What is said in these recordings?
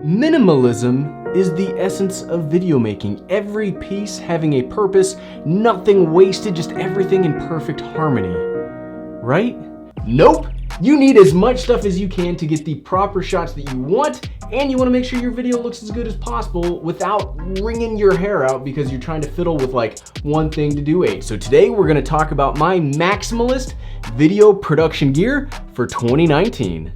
Minimalism is the essence of video making. Every piece having a purpose, nothing wasted, just everything in perfect harmony. Right? Nope! You need as much stuff as you can to get the proper shots that you want, and you want to make sure your video looks as good as possible without wringing your hair out because you're trying to fiddle with like one thing to do 8. So today we're going to talk about my Maximalist video production gear for 2019.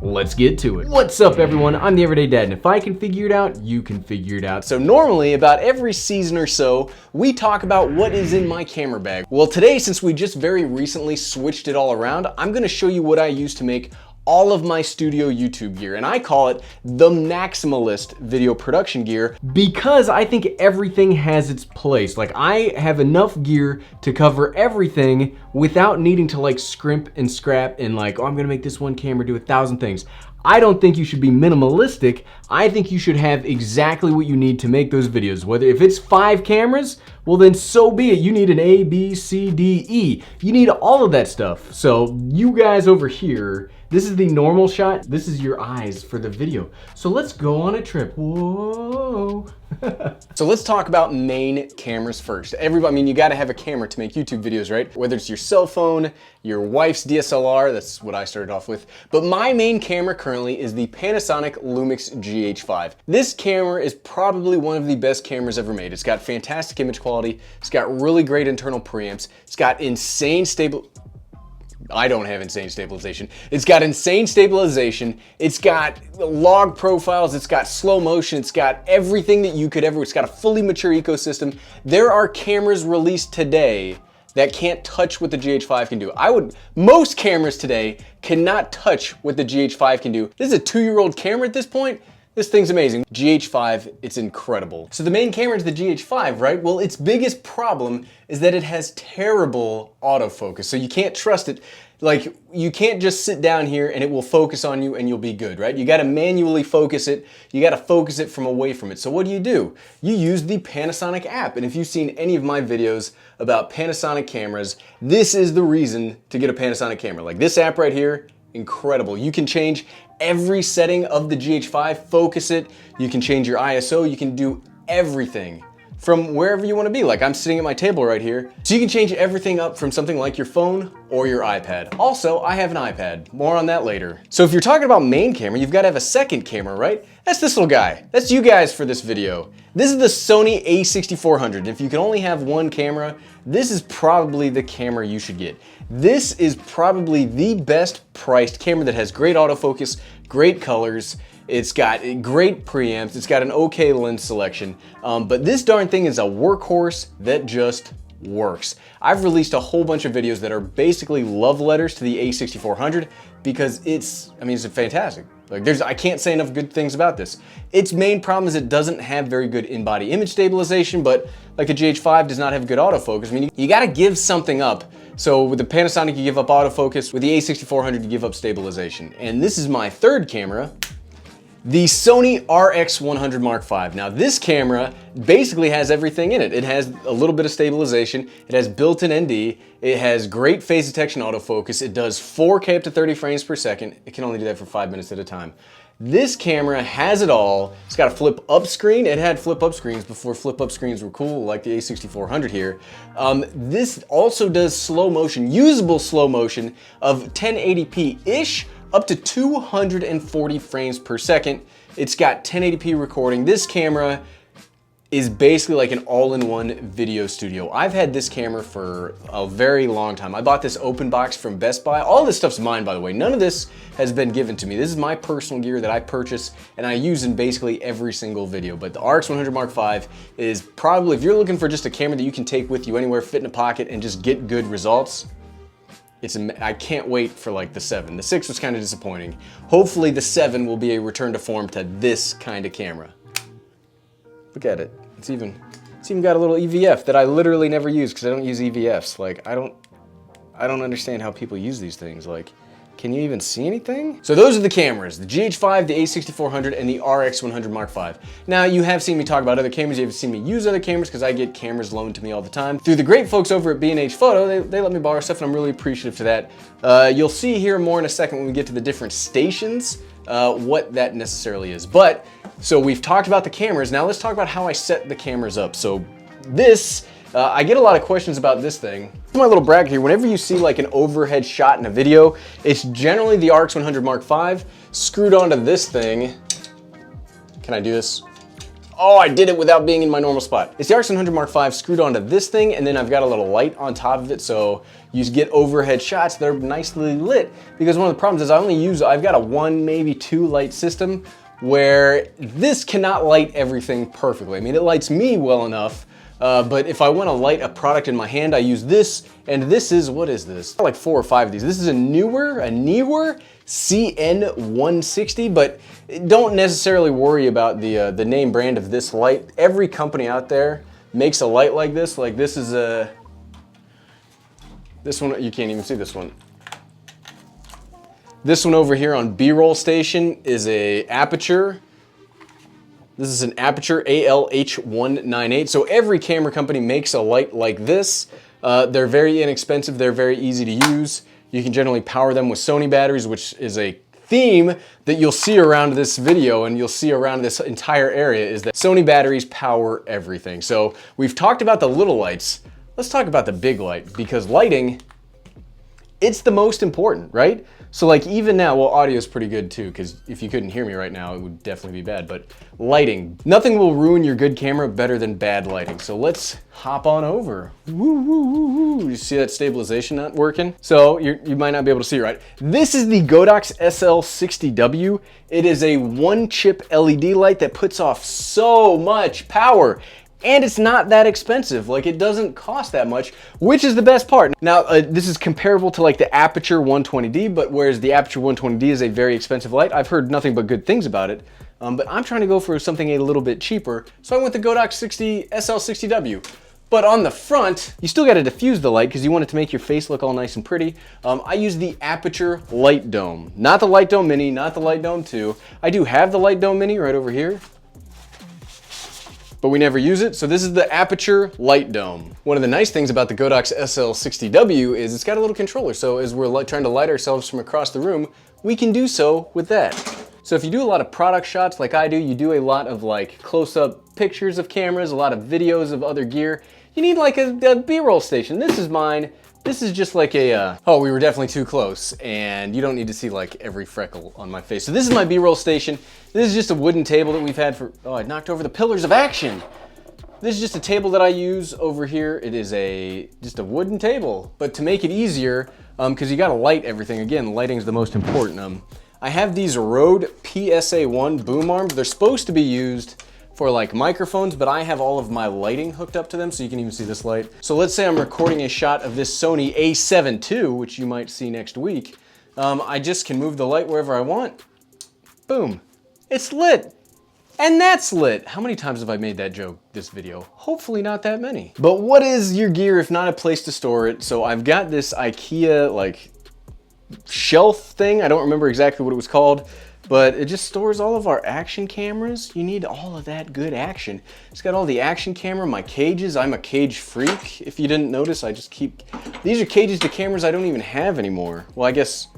Let's get to it. What's up everyone? I'm the Everyday Dad, and if I can figure it out, you can figure it out. So normally about every season or so, we talk about what is in my camera bag. Well today, since we just very recently switched it all around, I'm gonna show you what I use to make all of my studio YouTube gear, and I call it the Maximalist video production gear because I think everything has its place. Like I have enough gear to cover everything without needing to like scrimp and scrap and like, oh, I'm gonna make this one camera do 1,000 things. I don't think you should be minimalistic. I think you should have exactly what you need to make those videos. Whether if it's 5 cameras, well then so be it. You need an A, B, C, D, E. You need all of that stuff. So you guys over here, this is the normal shot. This is your eyes for the video. So let's go on a trip. Whoa. So let's talk about main cameras first. Everybody, I mean, you gotta have a camera to make YouTube videos, right? Whether it's your cell phone, your wife's DSLR, that's what I started off with. But my main camera currently is the Panasonic Lumix GH5. This camera is probably one of the best cameras ever made. It's got fantastic image quality. It's got really great internal preamps. It's got insane I don't have insane stabilization. It's got insane stabilization. It's got log profiles. It's got slow motion. It's got everything that you could ever. It's got a fully mature ecosystem. There are cameras released today that can't touch what the GH5 can do. Most cameras today cannot touch what the GH5 can do. This is a 2-year-old camera at this point. This thing's amazing. GH5, it's incredible. So the main camera is the GH5, right? Well, its biggest problem is that it has terrible autofocus. So you can't trust it. Like, you can't just sit down here and it will focus on you and you'll be good, right? You gotta manually focus it. You gotta focus it from away from it. So what do? You use the Panasonic app. And if you've seen any of my videos about Panasonic cameras, this is the reason to get a Panasonic camera. Like this app right here, incredible. You can change every setting of the GH5, focus it, you can change your ISO, you can do everything from wherever you want to be. Like I'm sitting at my table right here. So you can change everything up from something like your phone or your iPad. Also, I have an iPad. More on that later. So if you're talking about main camera, you've got to have a second camera, right? That's this little guy. That's you guys for this video. This is the Sony a6400. If you can only have one camera, this is probably the camera you should get. This is probably the best priced camera that has great autofocus, great colors. It's got great preamps. It's got an okay lens selection. But this darn thing is a workhorse that just works. I've released a whole bunch of videos that are basically love letters to the a6400 because it's fantastic. Like I can't say enough good things about this. Its main problem is it doesn't have very good in-body image stabilization, but like the GH5 does not have good autofocus. I mean, you gotta give something up. So with the Panasonic, you give up autofocus. With the a6400, you give up stabilization. And this is my third camera, the Sony RX100 Mark V. Now this camera basically has everything in it. It has a little bit of stabilization, it has built-in ND, it has great phase detection autofocus, it does 4K up to 30 frames per second. It can only do that for 5 minutes at a time. This camera has it all. It's got a flip up screen. It had flip up screens before flip up screens were cool, like the a6400 here. This also does slow motion, usable slow motion of 1080p-ish, up to 240 frames per second. It's got 1080p recording. This camera is basically like an all-in-one video studio. I've had this camera for a very long time. I bought this open box from Best Buy. All this stuff's mine, by the way. None of this has been given to me. This is my personal gear that I purchase and I use in basically every single video. But the RX100 Mark V is probably, if you're looking for just a camera that you can take with you anywhere, fit in a pocket, and just get good results, I can't wait for like the 7. The 6 was kind of disappointing. Hopefully the 7 will be a return to form to this kind of camera. Look at it. It's even got a little EVF that I literally never use because I don't use EVFs. Like I don't understand how people use these things. Like, can you even see anything? So those are the cameras, the GH5, the a6400, and the RX100 Mark V. Now you have seen me talk about other cameras, you've seen me use other cameras because I get cameras loaned to me all the time. Through the great folks over at B&H Photo, they let me borrow stuff and I'm really appreciative to that. You'll see here more in a second when we get to the different stations what that necessarily is. But, so we've talked about the cameras, now let's talk about how I set the cameras up. So this, I get a lot of questions about this thing. My little bracket here, whenever you see like an overhead shot in a video, it's generally the RX100 Mark V screwed onto this thing. Can I do this? Oh, I did it without being in my normal spot. It's the RX100 Mark V screwed onto this thing, and then I've got a little light on top of it, so you get overhead shots, they're nicely lit. Because one of the problems is I've got a 1, maybe 2 light system, where this cannot light everything perfectly. I mean, it lights me well enough, but if I want to light a product in my hand, I use this, and this is, what is this? Like 4 or 5 of these. This is a newer CN160, but don't necessarily worry about the name brand of this light. Every company out there makes a light like this. Like this is this one, you can't even see this one. This one over here on B-roll station is a Aperture. This is an Aperture ALH198. So every camera company makes a light like this. They're very inexpensive, they're very easy to use. You can generally power them with Sony batteries, which is a theme that you'll see around this video and you'll see around this entire area, is that Sony batteries power everything. So we've talked about the little lights. Let's talk about the big light, because lighting, it's the most important, right? So like even now, well, audio is pretty good too, because if you couldn't hear me right now, it would definitely be bad, but lighting. Nothing will ruin your good camera better than bad lighting. So let's hop on over. Woo, woo, woo, woo. You see that stabilization not working? So you might not be able to see it right. This is the Godox SL60W. It is a 1-chip LED light that puts off so much power. And it's not that expensive, like it doesn't cost that much, which is the best part. Now, this is comparable to like the Aperture 120D, but whereas the Aperture 120D is a very expensive light, I've heard nothing but good things about it. But I'm trying to go for something a little bit cheaper, so I went the Godox SL60W. But on the front, you still gotta diffuse the light because you want it to make your face look all nice and pretty. I use the Aperture Light Dome. Not the Light Dome Mini, not the Light Dome 2. I do have the Light Dome Mini right over here, but we never use it, so this is the Aperture Light Dome. One of the nice things about the Godox SL60W is it's got a little controller, so as we're trying to light ourselves from across the room, we can do so with that. So if you do a lot of product shots like I do, you do a lot of like close-up pictures of cameras, a lot of videos of other gear, you need like a B-roll station. This is mine. This is just like a, oh, we were definitely too close, and you don't need to see like every freckle on my face. So this is my B-roll station. This is just a wooden table that we've had for, oh, I knocked over the pillars of action. This is just a table that I use over here. It is just a wooden table, but to make it easier, because you gotta light everything. Again, lighting is the most important. I have these Rode PSA1 boom arms. They're supposed to be used for like microphones, but I have all of my lighting hooked up to them, so you can even see this light. So let's say I'm recording a shot of this Sony A7 II, which you might see next week. I just can move the light wherever I want. Boom, it's lit. And that's lit. How many times have I made that joke this video? Hopefully not that many. But what is your gear if not a place to store it? So I've got this IKEA like shelf thing. I don't remember exactly what it was called, but it just stores all of our action cameras. You need all of that good action. It's got all the action camera, my cages. I'm a cage freak. If you didn't notice, I just keep, these are cages to cameras I don't even have anymore. Well, I guess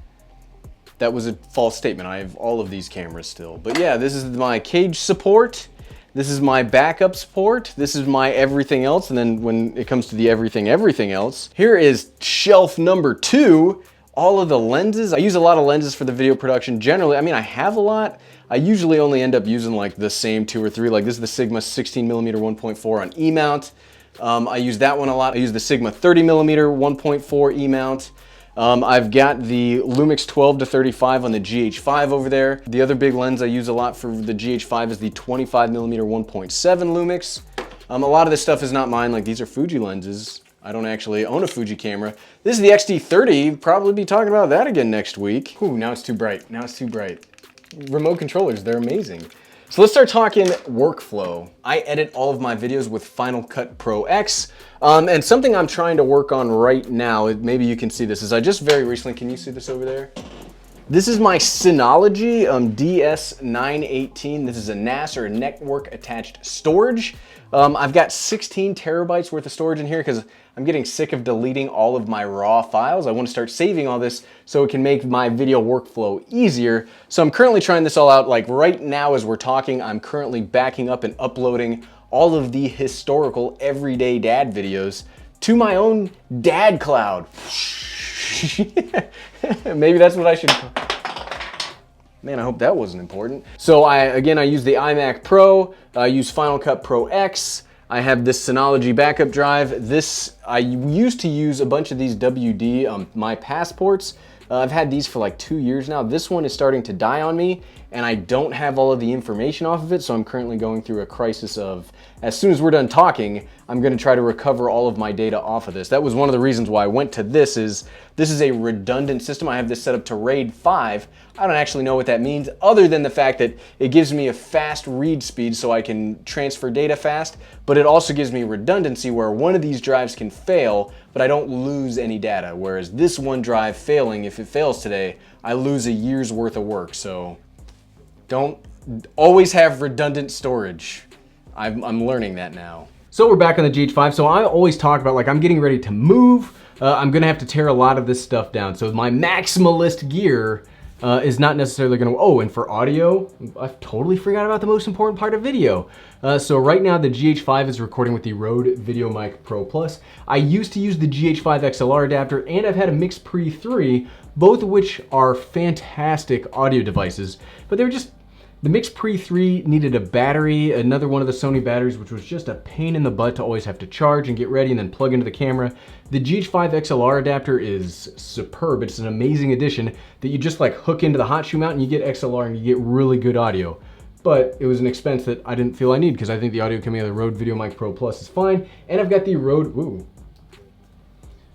that was a false statement. I have all of these cameras still. But yeah, this is my cage support. This is my backup support. This is my everything else. And then when it comes to the everything else, here is shelf number 2. All of the lenses. I use a lot of lenses for the video production. Generally, I mean, I have a lot. I usually only end up using like the same 2 or 3. Like this is the Sigma 16mm 1.4 on E-mount. I use that one a lot. I use the Sigma 30mm 1.4 E-mount. I've got the Lumix 12-35 on the GH5 over there. The other big lens I use a lot for the GH5 is the 25mm 1.7 Lumix. A lot of this stuff is not mine. Like these are Fuji lenses. I don't actually own a Fuji camera. This is the XT30. Probably be talking about that again next week. Ooh, now it's too bright. Now it's too bright. Remote controllers, they're amazing. So let's start talking workflow. I edit all of my videos with Final Cut Pro X. And something I'm trying to work on right now, maybe you can see this, is I just very recently, can you see this over there? This is my Synology DS918. This is a NAS, or a network attached storage. I've got 16 terabytes worth of storage in here because I'm getting sick of deleting all of my raw files. I want to start saving all this so it can make my video workflow easier. So I'm currently trying this all out. Like right now as we're talking, I'm currently backing up and uploading all of the historical everyday dad videos to my own dad cloud. Maybe that's what I should. Man, I hope that wasn't important. So I use the iMac Pro, I use Final Cut Pro X, I have this Synology backup drive. This, I used to use a bunch of these WD, my passports. I've had these for like 2 years now. This one is starting to die on me, and I don't have all of the information off of it, so I'm currently going through a crisis of, as soon as we're done talking, I'm gonna try to recover all of my data off of this. That was one of the reasons why I went to this is a redundant system. I have this set up to RAID 5. I don't actually know what that means, other than the fact that it gives me a fast read speed so I can transfer data fast, but it also gives me redundancy where one of these drives can fail, but I don't lose any data. Whereas this one drive failing, if it fails today, I lose a year's worth of work. So don't always have redundant storage. I'm learning that now. So we're back on the GH5. So I always talk about, like, I'm getting ready to move. I'm gonna have to tear a lot of this stuff down. So my Maximalist gear is not necessarily gonna, oh, and for audio, I totally forgot about the most important part of video. So right now the GH5 is recording with the Rode VideoMic Pro Plus. I used to use the GH5 XLR adapter, and I've had a Mix Pre 3, both of which are fantastic audio devices, but they're just, the Mix Pre 3 needed a battery, another one of the Sony batteries, which was just a pain in the butt to always have to charge and get ready and then plug into the camera. The GH5 XLR adapter is superb. It's an amazing addition that you just like hook into the hot shoe mount and you get XLR and you get really good audio. But it was an expense that I didn't feel I need because I think the audio coming out of the Rode VideoMic Pro Plus is fine. And I've got the Rode, ooh.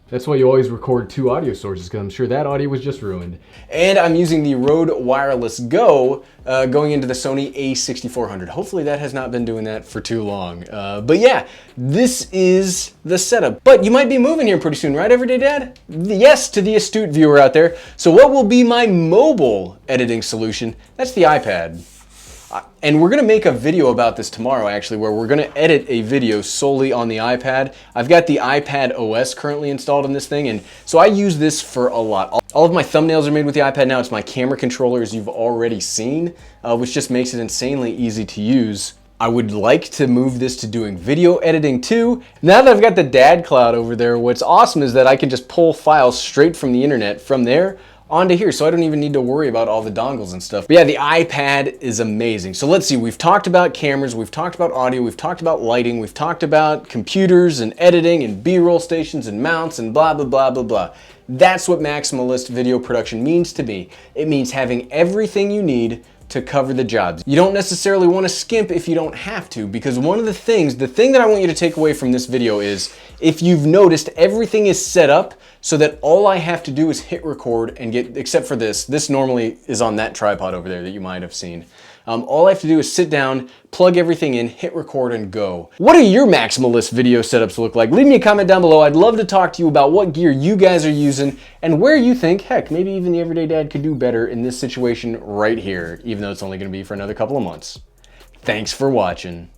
That's why you always record 2 audio sources, because I'm sure that audio was just ruined. And I'm using the Rode Wireless Go going into the Sony a6400. Hopefully that has not been doing that for too long. But yeah, this is the setup. But you might be moving here pretty soon, right, Everyday Dad? Yes, to the astute viewer out there. So what will be my mobile editing solution? That's the iPad. And we're gonna make a video about this tomorrow, actually, where we're gonna edit a video solely on the iPad. I've got the iPad OS currently installed on this thing, and so I use this for a lot. All of my thumbnails are made with the iPad now. It's my camera controller, as you've already seen, which just makes it insanely easy to use. I would like to move this to doing video editing too. Now that I've got the dad cloud over there, what's awesome is that I can just pull files straight from the internet from there onto here, so I don't even need to worry about all the dongles and stuff. But yeah, the iPad is amazing. So let's see, we've talked about cameras, we've talked about audio, we've talked about lighting, we've talked about computers and editing and B-roll stations and mounts and blah, blah, blah, blah, blah. That's what maximalist video production means to me. It means having everything you need to cover the jobs. You don't necessarily want to skimp if you don't have to, because one of the thing that I want you to take away from this video is, if you've noticed, everything is set up so that all I have to do is hit record and get, except for this normally is on that tripod over there that you might have seen. All I have to do is sit down, plug everything in, hit record, and go. What do your maximalist video setups look like? Leave me a comment down below. I'd love to talk to you about what gear you guys are using and where you think, heck, maybe even the Everyday Dad could do better in this situation right here, even though it's only gonna be for another couple of months. Thanks for watching.